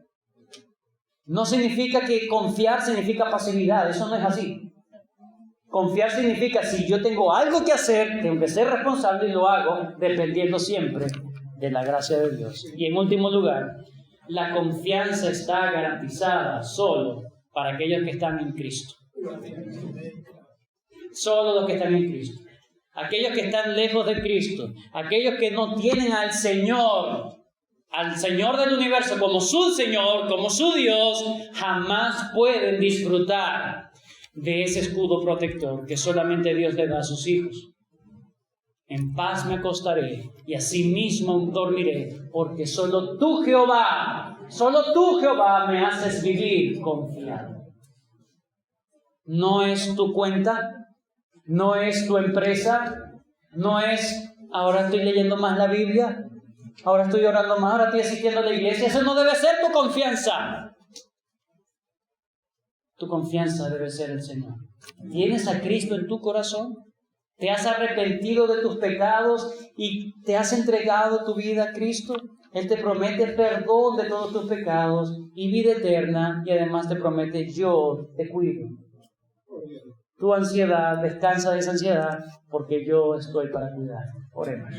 No significa que confiar significa pasividad. Eso no es así. Confiar significa, si yo tengo algo que hacer, tengo que ser responsable y lo hago dependiendo siempre de la gracia de Dios. Y en último lugar, la confianza está garantizada solo para aquellos que están en Cristo. Solo los que están en Cristo. Aquellos que están lejos de Cristo, aquellos que no tienen al Señor del universo como su Señor, como su Dios, jamás pueden disfrutar de ese escudo protector que solamente Dios le da a sus hijos. En paz me acostaré y asimismo dormiré, porque solo tú, Jehová, me haces vivir confiado. No es tu cuenta, no es tu empresa, no es ahora estoy leyendo más la Biblia, ahora estoy orando más, ahora estoy asistiendo a la iglesia. Eso no debe ser tu confianza. Tu confianza debe ser el Señor. ¿Tienes a Cristo en tu corazón? ¿Te has arrepentido de tus pecados y te has entregado tu vida a Cristo? Él te promete perdón de todos tus pecados y vida eterna, y además te promete: yo te cuido. Tu ansiedad, descansa de esa ansiedad, porque yo estoy para cuidar. Oremos.